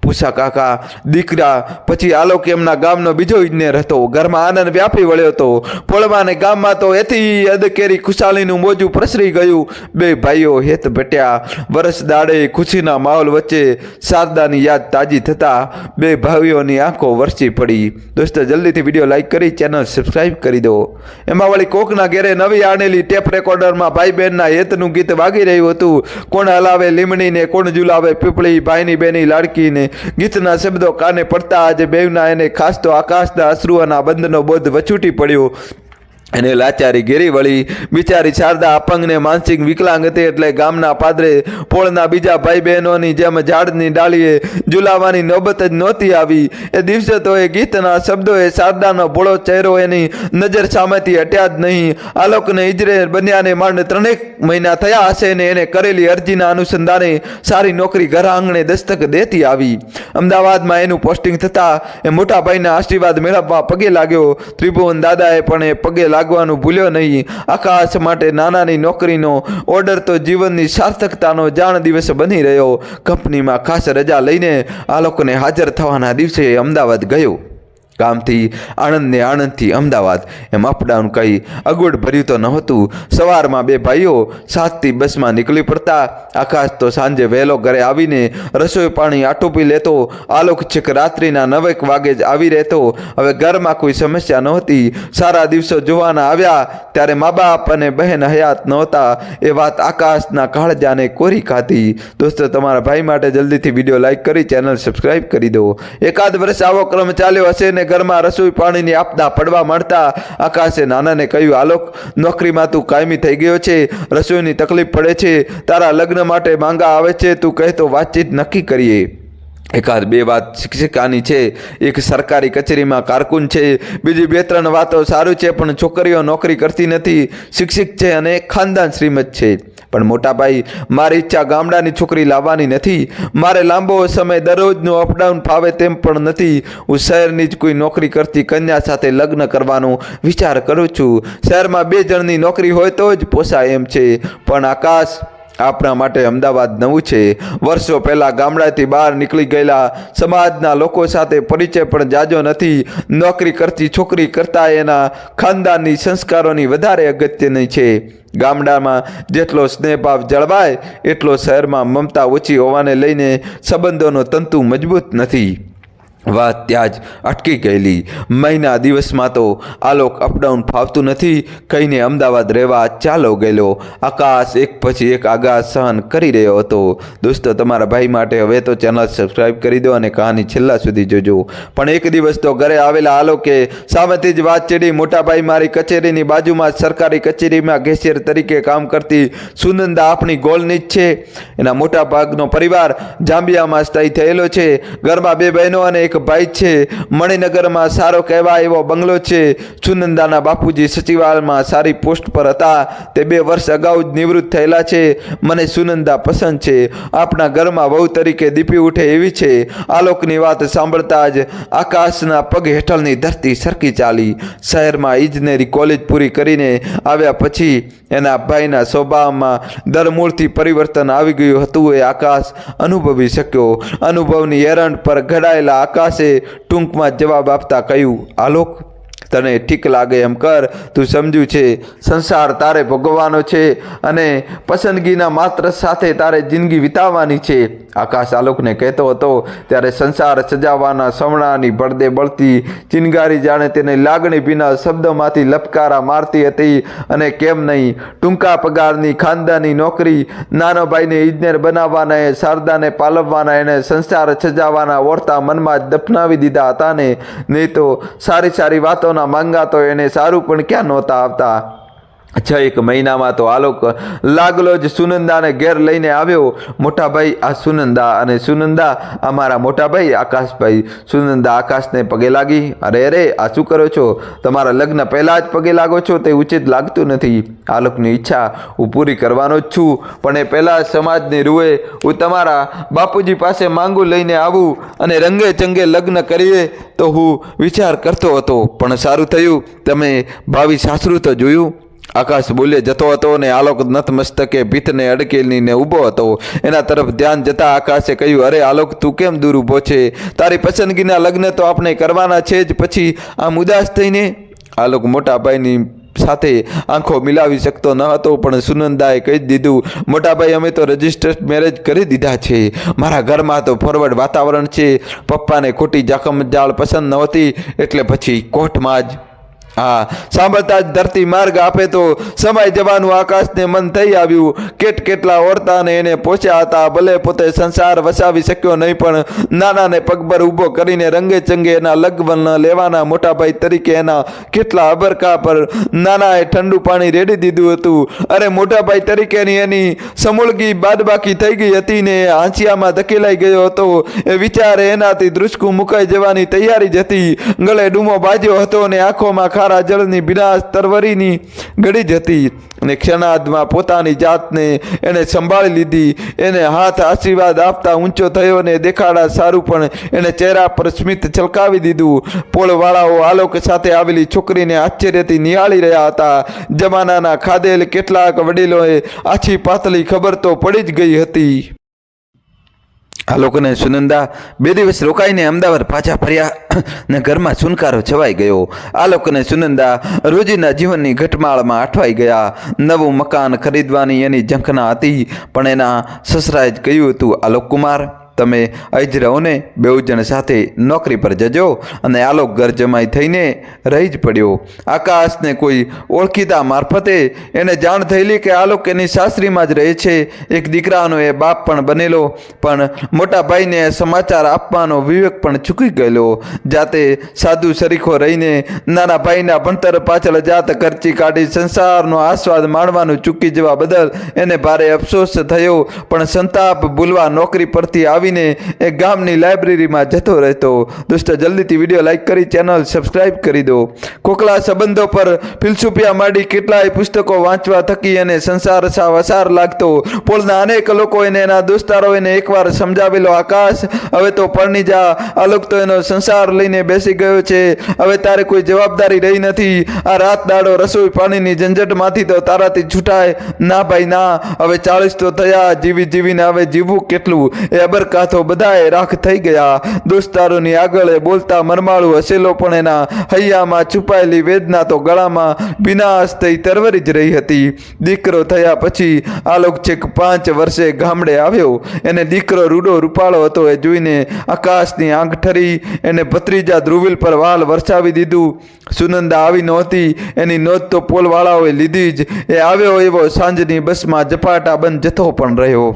પૂછા કાકા દીકરા પછી આલોક એમના ગામનો બીજો ઇજનેર હતો. ઘરમાં આનંદ વ્યાપી વળ્યો હતો. પોળવાને ગામમાં તો એથી અદકેરી ખુશાલીનું મોજું પ્રસરી ગયું. બે ભાઈઓ હેત ભટ્યા. વરસ દાડે ખુશીના માહોલ વચ્ચે શારદાની યાદ તાજી થતા બે ભાઈઓની આંખો વરસી પડી. દોસ્તો જલ્દીથી વિડીયો લાઈક કરી ચેનલ સબસ્ક્રાઈબ કરી દો. એમાં વળી કોકના ઘેરે નવી આણેલી ટેપ રેકોર્ડરમાં ભાઈ બહેનના હેતનું ગીત વાગી રહ્યું હતું. કોણ હલાવે લીમડીને કોણ ઝુલાવે પીપળી ભાઈની બેની લાડકીને ગીતના શબ્દો કાને પડતા આજે બેવના એને ખાસ તો આકાશના અશ્રુઓના બંધનો બોધ વછૂટી પડ્યો. એને લાચારી ઘેરી વળી. બિચારી શારદા અપંગને માનસિક વિકલાંગ હતી એટલે ગામના પાદરે પોળના બીજા ભાઈ બહેનોની જેમ ઝાડની ડાળીએ ઝુલાવાની નોબત જ નહોતી આવી. એ દિવસે તો એ ગીતના શબ્દોએ શારદાનો ભોળો ચહેરો એની નજર સામેથી હટ્યા જ નહીં. આલોકને ઇજનેર બન્યાને માંડ 3 મહિના થયા હશે ને એને કરેલી અરજીના અનુસંધાને સારી નોકરી ઘર આંગણે દસ્તક દેતી આવી. અમદાવાદમાં એનું પોસ્ટિંગ થતાં એ મોટા ભાઈના આશીર્વાદ મેળવવા પગે લાગ્યો. ત્રિભુવન દાદાએ પણ એ પગે લાગવાનું ભૂલ્યો નહીં. આકાશ માટે નાનાની નોકરીનો ઓર્ડર તો જીવનની સાર્થકતાનો જાણ દિવસ બની રહ્યો. કંપનીમાં ખાસ રજા લઈને આ લોકોને હાજર થવાના દિવસે અમદાવાદ ગયો. ગામથી આણંદને આણંદથી અમદાવાદ એમ અપડાઉન કંઈ અગવડ ભર્યું તો નહોતું. સવારમાં બે ભાઈઓ 7થી બસમાં નીકળી પડતા. આકાશ તો સાંજે વહેલો ઘરે આવીને રસોઈ પાણી આટોપી લેતો. આલોક છેક રાત્રિના 9 વાગે જ આવી રહેતો. હવે ઘરમાં કોઈ સમસ્યા નહોતી. સારા દિવસો જોવાના આવ્યા ત્યારે મા બાપ અને બહેન હયાત નહોતા. એ વાત આકાશના કાળજાને કોરી ખાધી. દોસ્તો તમારા ભાઈ માટે જલ્દીથી વિડીયો લાઈક કરી ચેનલ સબસ્ક્રાઈબ કરી દો. એકાદ વર્ષ આવો ક્રમ ચાલ્યો હશે ને ઘરમાં રસોઈ પાણીની આપદા પડવા માંડતા આકાશે નાનાને કહ્યું, આલોક નોકરીમાં તું કાયમી થઈ ગયો છે. રસોઈની તકલીફ પડે છે. તારા લગ્ન માટે માંગા આવે છે. તું કહેતો વાતચીત નક્કી કરીએ. એકાદ બે વાત શિક્ષિકાની છે. એક સરકારી કચેરીમાં કારકુન છે. બીજી 2-3 વાતો સારું છે પણ છોકરીઓ નોકરી કરતી નથી. શિક્ષિત છે અને ખાનદાન શ્રીમંત છે. પણ મોટાભાઈ મારી ઈચ્છા ગામડાની છોકરી લાવવાની નથી. મારે લાંબો સમય દરરોજનું અપડાઉન ફાવે તેમ પણ નથી. હું શહેરની જ કોઈ નોકરી કરતી કન્યા સાથે લગ્ન કરવાનો વિચાર કરું છું. શહેરમાં 2 જણની નોકરી હોય તો જ પોસાય એમ છે. પણ આકાશ આપણા માટે અમદાવાદ નવું છે. વર્ષો પહેલાં ગામડાથી બહાર નીકળી ગયેલા સમાજના લોકો સાથે પરિચય પણ જાજો નથી. નોકરી કરતી છોકરી કરતાં એના ખાનદાનની સંસ્કારોની વધારે અગત્યની છે. ગામડામાં જેટલો સ્નેહભાવ જળવાય એટલો શહેરમાં મમતા ઓછી હોવાને લઈને સંબંધોનો તંતુ મજબૂત નથી. વાત ત્યાં જ અટકી ગયેલી. મહિના દિવસમાં તો આલોક અપડાઉન ફાવતું નથી કહીને અમદાવાદ રહેવા ચાલો ગયેલો. આકાશ એક પછી એક આઘાત સહન કરી રહ્યો હતો. દોસ્તો તમારા ભાઈ માટે હવે તો ચેનલ સબસ્ક્રાઈબ કરી દો અને કહાની છેલ્લા સુધી જોજો. પણ એક દિવસ તો ઘરે આવેલા આલોકે સામેથી જ વાત ચડી. મોટા ભાઈ મારી કચેરીની બાજુમાં જ સરકારી કચેરીમાં કેશિયર તરીકે કામ કરતી સુનંદા આપણી ગોળની જ છે. એના મોટા ભાગનો પરિવાર જાંબિયામાં સ્થાયી થયેલો છે. ઘરમાં 2 બહેનો અને એક ભાઈ છે. મણિનગરમાં સારો કહેવાય એવો બંગલો છે. સુનંદાના બાપુજી સચિવાલયમાં સારી પોસ્ટ પર હતા. તે 2 વર્ષ અગાઉ જ નિવૃત્ત થયેલા છે. મને સુનંદા પસંદ છે. આપણા ઘરમાં વહુ તરીકે દીપી ઉઠે એવી છે. આલોકની વાત સાંભળતા જ આકાશના પગ હેઠળની ધરતી સરકી ચાલી. શહેરમાં ઇજનેરી કોલેજ પૂરી કરીને આવ્યા પછી એના ભાઈના સ્વભાવમાં ધરમૂળથી પરિવર્તન આવી ગયું હતું. એ આકાશ અનુભવી શક્યો. અનુભવની એરંડ પર ઘડાયેલા આકાશે ટૂંકમાં જવાબ આપતા કહ્યું, આલોક તને ઠીક લાગે એમ કર. તું સમજ્યું છે સંસાર તારે ભોગવવાનો છે અને પસંદગીના માત્ર સાથે તારે જિંદગી વિતાવવાની છે. આકાશ આલોકને કહેતો હતો ત્યારે સંસાર સજાવવાના સવણાની બળદે બળતી ચિનગારી જાણે તેને લાગણી ભીના શબ્દોમાંથી લપકારા મારતી હતી. અને કેમ નહીં, ટૂંકા પગારની ખાનદાની નોકરી, નાનો ભાઈને ઇજનેર બનાવવાના, એ શારદાને પાલવવાના, એને સંસાર સજાવવાના ઓરતા મનમાં જ દફનાવી દીધા હતા ને. નહીં તો સારી સારી વાતોના માંગા તો એને સારું પણ ક્યાં નહોતા આવતા. એક મહિનામાં તો આલોક લાગલો જ સુનંદાને ઘેર લઈને આવ્યો. મોટાભાઈ આ સુનંદા અને સુનંદા આ મારા મોટાભાઈ આકાશભાઈ. સુનંદા આકાશને પગે લાગી. અરે અરે આ શું કરો છો? તમારા લગ્ન પહેલાં જ પગે લાગો છો તે ઉચિત લાગતું નથી. આલોકની ઈચ્છા હું પૂરી કરવાનો જ છું, પણ એ પહેલાં સમાજની રૂએ હું તમારા બાપુજી પાસે માંગુ લઈને આવું અને રંગે ચંગે લગ્ન કરીએ તો હું વિચાર કરતો હતો, પણ સારું થયું તમે ભાવિ સાસરું તો જોયું. આકાશ બોલે જતો હતો અને આલોક નતમસ્તકે ભીતને અડકેલીને ઊભો હતો. એના તરફ ધ્યાન જતા આકાશે કહ્યું, અરે આલોક તું કેમ દૂર ઊભો છે? તારી પસંદગીના લગ્ન તો આપણે કરવાના છે જ, પછી આમ ઉદાસ થઈને? આલોક મોટાભાઈની સાથે આંખો મિલાવી શકતો ન હતો, પણ સુનંદાએ કહી દીધું, મોટાભાઈ અમે તો રજિસ્ટર્ડ મેરેજ કરી દીધા છે. મારા ઘરમાં તો ફોરવર્ડ વાતાવરણ છે. પપ્પાને ખોટી જાખમજાળ પસંદ નહોતી એટલે પછી કોર્ટમાં જ. હા, સાંભળતા જ ધરતી માર્ગ આપે તો સમાઈ જવાનું આકાશને મન થઈ આવ્યું. કેટલા ઓરતાને એને પહોંચ્યા હતા. ભલે પોતે સંસાર વસાવી શક્યો નહીં, પણ નાનાને પગભર ઊભો કરીને રંગે ચંગે એના લગ્ન લેવાના મોટાભાઈ તરીકે એના કેટલા અબરકા પર નાનાએ ઠંડુ પાણી રેડી દીધું હતું. અરે મોટાભાઈ તરીકેની એની સમૂળગી બાદબાકી થઈ ગઈ હતી ને હાંસિયામાં ધકેલાઈ ગયો હતો. એ વિચારે એનાથી ધ્રુસકું મુકાઈ જવાની તૈયારી જ હતી. ગળે ડૂમો બાજ્યો હતો અને આંખોમાં જળની વિનાશ તરવરીની ગળી જ હતી. અને ક્ષણાર્ધમાં પોતાની જાતને એને સંભાળી લીધી. એને હાથ આશીર્વાદ આપતા ઊંચો થયો અને દેખાડા સારું પણ એને ચહેરા પર સ્મિત છલકાવી દીધું. પોળવાળાઓ આલોક સાથે આવેલી છોકરીને આશ્ચર્યથી નિહાળી રહ્યા હતા. જમાનાના ખાધેલ કેટલાક વડીલોએ આછી પાતળી ખબર તો પડી જ ગઈ હતી. આલોક અને સુનંદા 2 દિવસ રોકાઈને અમદાવાદ પાછા ફર્યા ને ઘરમાં સુનકારો છવાઈ ગયો. આલોક અને સુનંદા રોજીના જીવનની ઘટમાળમાં અટવાઈ ગયા. નવું મકાન ખરીદવાની એની ઝંખના હતી, પણ એના સસરાએ જ કહ્યું હતું, આલોક કુમાર તમે અહીં જ રહો ને, બેઉ જણ સાથે નોકરી પર જજો. અને આલોક ઘર જમાઈ થઈને રહી જ પડ્યો. આકાશને કોઈ ઓળખીતા મારફતે એને જાણ થયેલી કે આલોક એની સાસરીમાં જ રહે છે. એક દીકરાનો એ બાપ પણ બનેલો, પણ મોટા ભાઈને સમાચાર આપવાનો વિવેક પણ ચૂકી ગયેલો. જાતે સાધુ સરીખો રહીને નાના ભાઈના ભણતર પાછળ જાત ખર્ચી કાઢી સંસારનો આસ્વાદ માણવાનું ચૂકી જવા બદલ એને ભારે અફસોસ થયો. પણ સંતાપ ભૂલવા નોકરી પરથી આવી એ ગામની લાઇબ્રેરીમાં જતો રહેતો. દોસ્તો જલ્દીથી વિડીયો લાઈક કરી ચેનલ સબસ્ક્રાઇબ કરી દો. કોકલા સંબંધો પર ફિલસૂફિયા માંડી કેટલાય પુસ્તકો વાંચવા થકી અને સંસાર સાવ અસાર લાગતો. પોળના અનેક લોકો એને એના દોસ્તારો એને એકવાર સમજાવેલો, આકાશ હવે તો પરણી જા. આલોક તો એનો સંસાર લઈને બેસી ગયો છે. હવે તારે કોઈ જવાબદારી રહી નથી. આ રાત દાડો રસોઈ પાણીની ઝંઝટમાંથી તો તારાથી છૂટાય ના ભાઈ ના. હવે 40 તો થયા. જીવીને હવે જીવવું કેટલું? એ અબરકા તો બધાએ રાખ થઈ ગયા. દોસ્તારોની આગળ બોલતા મરમાળું હસેલો, પણ એના હૈયામાં છુપાયેલી વેદના તો ગળામાં વિનાશ થઈ તરવરી જ રહી હતી. દીકરો થયા પછી આલોક છેક 5 વર્ષે ગામડે આવ્યો. એને દીકરો રૂડો રૂપાળો હતો. એ જોઈને આકાશની આંખ ઠરી. એને ભત્રીજા ધ્રુવિલ પર વાલ વરસાવી દીધું. સુનંદા આવી નહોતી, એની નોંધ તો પોલવાળાઓએ લીધી જ. એ આવ્યો એવો સાંજની બસમાં ઝપાટા બંધ જતો પણ રહ્યો.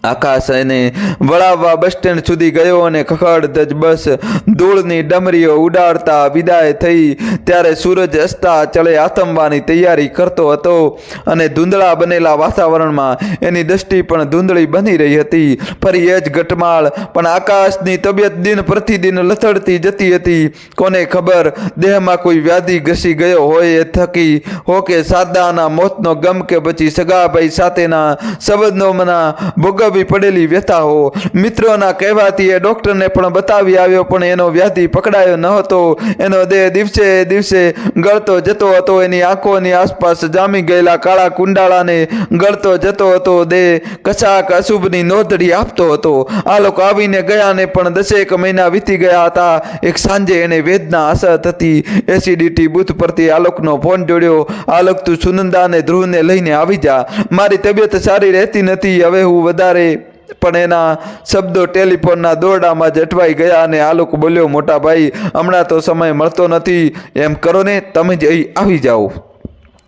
આકાશ એને વળાવવા બસ સ્ટેન્ડ સુધી ગયો અને ખખડ ધજ બસ ધૂળની ડમરીઓ ઉડાડતા વિદાય થઈ. ત્યારે સૂરજ અસ્તા ચળે આથમવાની તૈયારી કરતો હતો અને ધૂંધળા બનેલા વાતાવરણમાં એની દૃષ્ટિ પણ ધૂંધળી બની રહી હતી. ફરી એ જ ઘટમાળ, પણ આકાશની તબિયત દિન પ્રતિદિન લથડતી જતી હતી. કોને ખબર દેહમાં કોઈ વ્યાધિ ઘસી ગયો હોય એ થકી હો, કે સાદાના મોતનો ગમ, કે પછી સગાભાઈ સાથેના સંબંધોમાં ભોગવવી પડેલી વ્યથાઓ. મિત્રોના કહેવાથી એ ડૉક્ટરને પણ બતાવી આવ્યો, પણ એનો વ્યાધિ પકડાયો ન હતો. એનો દેહ દિવસે દિવસે ગળતો જતો હતો. એની આંખોની આસપાસ જામી ગયેલા કાળા કુંડાળાને ગળતો જતો હતો. દેહ કશાક અશુભની નોંધડી આપતો હતો. આલોક આવીને ગયાને પણ 10 મહિના વીતી ગયા હતા. એક સાંજે એને વેદના અસર થતી. એસિડિટી બૂથ પરથી આલોકનો ફોન જોડ્યો. આલોક તું સુનંદાને ધ્રુવને લઈને આવી જા. મારી તબિયત સારી રહેતી નથી. હવે હું વધારે. પણ એના શબ્દો ટેલિફોનના દોરડામાં જ અટવાઈ ગયા અને આલોક બોલ્યો, મોટા ભાઈ હમણાં તો સમય મળતો નથી. એમ કરો ને તમે જ અહીં આવી જાઓ.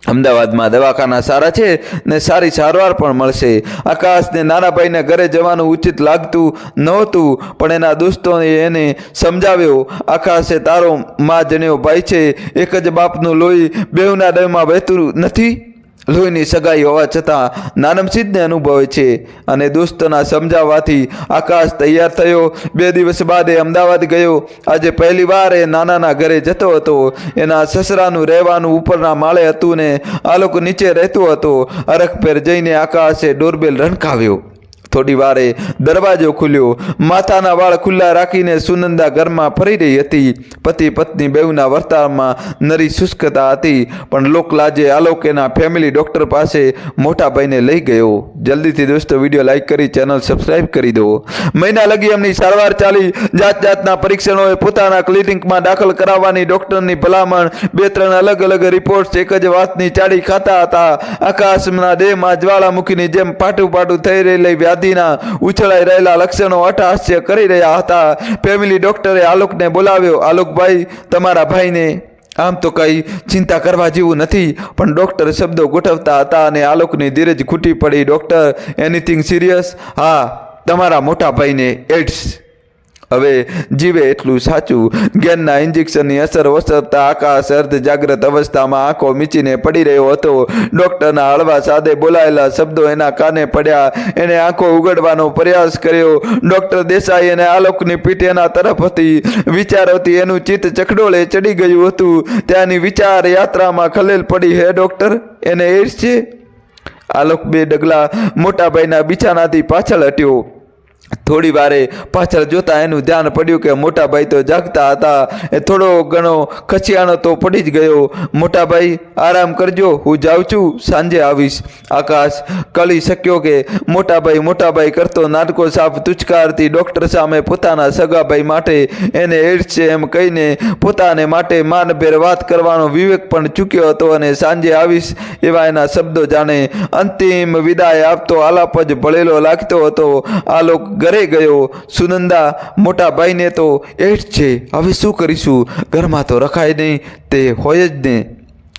અમદાવાદમાં દવાખાના સારા છે ને સારી સારવાર પણ મળશે. આકાશને નાના ભાઈને ઘરે જવાનું ઉચિત લાગતું નહોતું, પણ એના દોસ્તોએ એને સમજાવ્યો, આકાશે તારો મા જણ્યો ભાઈ છે, એક જ બાપનું લોહી બેઉના દેહમાં વહેતું નથી. લોહીની સગાઈ હોવા છતાં નાનમસીદને અનુભવે છે. અને દોસ્તોના સમજાવવાથી આકાશ તૈયાર થયો. 2 દિવસ બાદ એ અમદાવાદ ગયો. આજે પહેલી વાર એ નાનાના ઘરે જતો હતો. એના સસરાનું રહેવાનું ઉપરના માળે હતું ને આલોક નીચે રહેતો હતો. અરખપેર જઈને આકાશે ડોરબેલ રણકાવ્યો. થોડી વારે દરવાજો ખુલ્યો. માથાના વાળ ખુલ્લા રાખીને સુનંદા ઘરમાં ફરી રહી હતી. પતિ પત્ની બેઉના વર્તાવમાં નરી શુષ્કતા હતી, પણ લોકલાજે આલોક એના ફેમિલી ડૉક્ટર પાસે મોટા ભાઈને લઈ ગયો. જલ્દીથી દોસ્તો વિડીયો લાઈક કરી ચેનલ સબસ્ક્રાઈબ કરી દો. મહિના લગી એમની સારવાર ચાલી. જાતના પરીક્ષણોએ પોતાના ક્લિનિકમાં દાખલ કરાવવાની ડૉક્ટરની ભલામણ. 2-3 અલગ અલગ રિપોર્ટ્સ એક જ વાતની ચાડી ખાતા હતા. આકાશના દેહમાં જ્વાળામુખીની જેમ પાટું પાટું થઈ રહેલી વ્યાધિના ઉછળાઈ રહેલા લક્ષણો અટ્ટહાસ્ય કરી રહ્યા હતા. ફેમિલી ડોક્ટરે આલોકને બોલાવ્યો. આલોકભાઈ, તમારા ભાઈને આમ તો કંઈ ચિંતા કરવા જેવું નથી, પણ ડૉક્ટર શબ્દો ગોઠવતા હતા અને આલોકની ધીરજ ખૂટી પડી. Doctor, anything serious? હા, તમારા મોટા ભાઈને એડ્સ. હવે જીવે એટલું સાચું. જ્ઞાનના ઇન્જેક્શનની અસર ઓસરતા આકાશ અર્ધ જાગ્રત અવસ્થામાં આંખો મીચીને પડી રહ્યો હતો. ડૉક્ટરના હળવા સાદે બોલાયેલા શબ્દો એના કાને પડ્યા. એણે આંખો ઉઘડવાનો પ્રયાસ કર્યો. ડૉક્ટર દેસાઈ અને આલોકની પીઠ એના તરફ હતી. વિચારોથી એનું ચિત્ત ચકડોળે ચડી ગયું હતું. ત્યાંની વિચાર યાત્રામાં ખલેલ પડી. હે ડૉક્ટર, એને એડ્સ છે? આલોક 2 ડગલા મોટાભાઈના બિછાનાથી પાછળ હટ્યો. થોડી વારે પાછળ જોતા એનું ધ્યાન પડ્યું કે મોટાભાઈ તો જાગતા હતા. એ થોડો ઘણો ખચિયાણો તો પડી જ ગયો. મોટાભાઈ, આરામ કરજો, હું જાઉં છું, સાંજે આવીશ. આકાશ કળી શક્યો કે મોટાભાઈ કરતો નાટકો સાફ તુચકારથી ડૉક્ટર સામે પોતાના સગાભાઈ માટે એને એડ્સ છે એમ કહીને પોતાને માટે માનભેર વાત કરવાનો વિવેક પણ ચૂક્યો હતો. અને સાંજે આવીશ એવા એના શબ્દો જાણે અંતિમ વિદાય આપતો આલાપ જ ભળેલો લાગતો હતો. આલોક ઘરે ગયો. સુનંદા, મોટા ભાઈને તો એડ્સ છે, હવે શું કરીશું? ઘરમાં તો રખાય નહીં, તે હોય જ ને.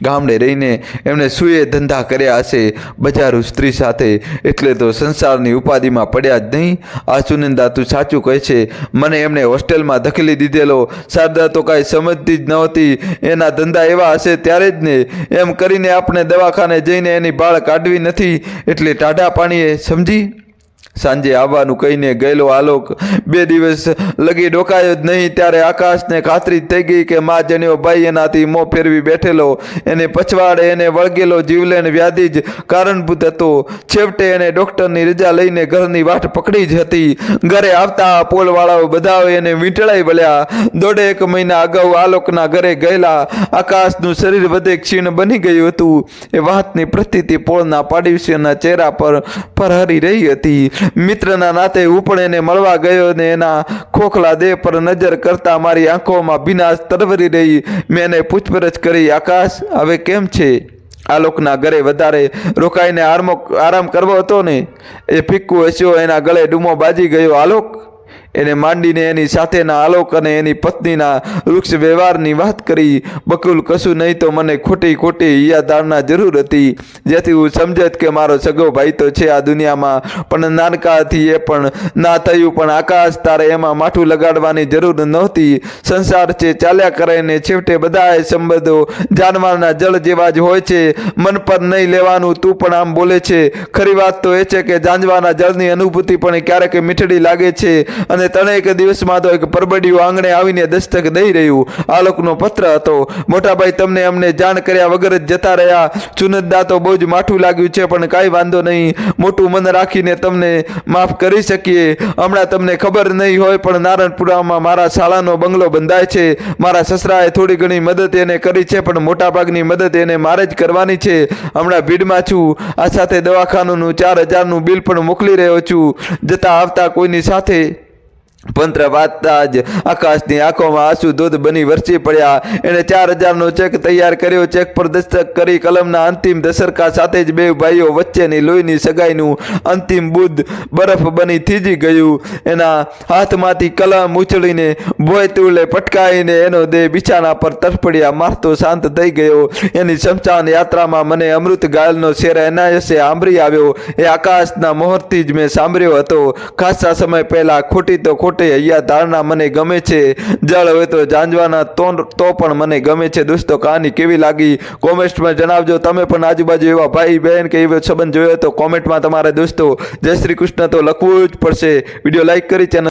ગામડે રહીને એમણે સુએ ધંધા કર્યા હશે, બજારું સ્ત્રી સાથે, એટલે તો સંસારની ઉપાધિમાં પડ્યા જ નહીં. આ સુનંદા, તું સાચું કહે છે. મને એમણે હોસ્ટેલમાં ધકેલી દીધેલો. શારદા તો કાંઈ સમજતી જ નહોતી. એના ધંધા એવા હશે ત્યારે જ ને. એમ કરીને આપણે દવાખાને જઈને એની બાળ કાઢવી નથી, એટલે ટાઢા પાણીએ, સમજી? સાંજે આવવાનું કહીને ગયેલો આલોક 2 દિવસ લગી ડોકાયો જ નહીં. ત્યારે આકાશને ખાતરી થઈ ગઈ કે મા જણ્યો ભાઈ એનાથી મોં ફેરવી બેઠેલો, એને પછવાડે એને વળગેલો જીવલેણ વ્યાધિ જ કારણભૂત હતો. છેવટે એને ડૉક્ટરની રજા લઈને ઘરની વાટ પકડી જ હતી. ઘરે આવતા પોલવાળાઓ બધા એને વીંટળાઈ વળ્યા. 1.5 મહિના અગાઉ આલોકના ઘરે ગયેલા આકાશનું શરીર વધે ક્ષીણ બની ગયું હતું. એ વાતની પ્રતીતિ પોળના પાડોશીઓના ચહેરા પર ફરહરી રહી હતી. મિત્રના નાતે હું પણ એને મળવા ગયો ને એના ખોખલા દેહ પર નજર કરતા મારી આંખોમાં ભીનાશ તરવરી રહી. મેં એને પૂછપરછ કરી, આકાશ હવે કેમ છે? આલોકના ઘરે વધારે રોકાઈને આરામ કરવો હતો ને. એ ફિક્કું હસ્યો, એના ગળે ડૂમો બાજી ગયો. આલોક? એને માંડીને એની સાથેના આલોક અને એની પત્નીના વૃક્ષ વ્યવહારની વાત કરી. બકુલ, કશું નહીં તો મને ખોટી યાદારના જરૂર હતી, જેથી હું સમજત કે મારો સગો ભાઈ તો છે આ દુનિયામાં, પણ નાનકાથી એ પણ ના થયું. પણ આકાશ, તારે એમાં માથું લગાડવાની જરૂર નહોતી. સંસાર છે, ચાલ્યા કરે ને છેવટે બધા સંબંધો જાનવારના જળ જેવા જ હોય છે. મન પર નહીં લેવાનું. તું પણ આમ બોલે છે. ખરી વાત તો એ છે કે જાંજવાના જળની અનુભૂતિ પણ ક્યારેક મીઠડી લાગે છે. અને ત્રણેક દિવસમાં તો એક પરબડિયું આંગણે આવીને દસ્તક દઈ રહ્યું. આલોકનો પત્ર હતો. મોટાભાઈ, તમને અમને જાણ કર્યા વગર જ જતા રહ્યા. સુનંદા, તો બહુ જ માઠું લાગ્યું છે, પણ કાંઈ વાંધો નહીં. મોટું મન રાખીને તમને માફ કરી શકીએ. હમણાં તમને ખબર નહીં હોય, પણ નારણપુરામાં મારા શાળાનો બંગલો બંધાય છે. મારા સસરાએ થોડી ઘણી મદદ એને કરી છે, પણ મોટાભાગની મદદ એને મારે જ કરવાની છે. હમણાં ભીડમાં છું. આ સાથે દવાખાનાનું 4000નું બિલ પણ મોકલી રહ્યો છું. જતા આવતા કોઈની સાથે પંત્ર વાંચતા જ આકાશની આંખોમાં આંસુ ધોધ બની વરસી પડ્યા. એણે 4,000નો ચેક તૈયાર કર્યો. ચેક પર દસ્તક કરી કલમના અંતિમ દસરકા સાથે જ બે ભાઈઓ વચ્ચેની લોહીની સગાઈનું અંતિમ બુદ્ધ બરફ બની થીજી ગયું. એના હાથમાંથી કલમ ઉછળીને ભોયતુલે પટકાઈને એનો દેહ બિછાના પર તરફડિયા મારતો શાંત થઈ ગયો. એની શમશાન યાત્રામાં મને અમૃત ગાયલનો શેર એનાયસે સાંભળી આવ્યો. એ આકાશના મોહરથી જ મેં સાંભળ્યો હતો. ખાસા સમય પહેલા ખોટી તો ખોટી અહીંયા ધારણા મને ગમે છે. જળ હોય તો જાંજવાના તો પણ મને ગમે છે. દોસ્તો, કહાની કેવી લાગી કોમેન્ટમાં જણાવજો. તમે પણ આજુબાજુ એવા ભાઈ બહેન કે એવો સંબંધ જોયો તો કોમેન્ટમાં તમારે દોસ્તો જય શ્રી કૃષ્ણ તો લખવું જ પડશે. વિડીયો લાઈક કરી ચેનલ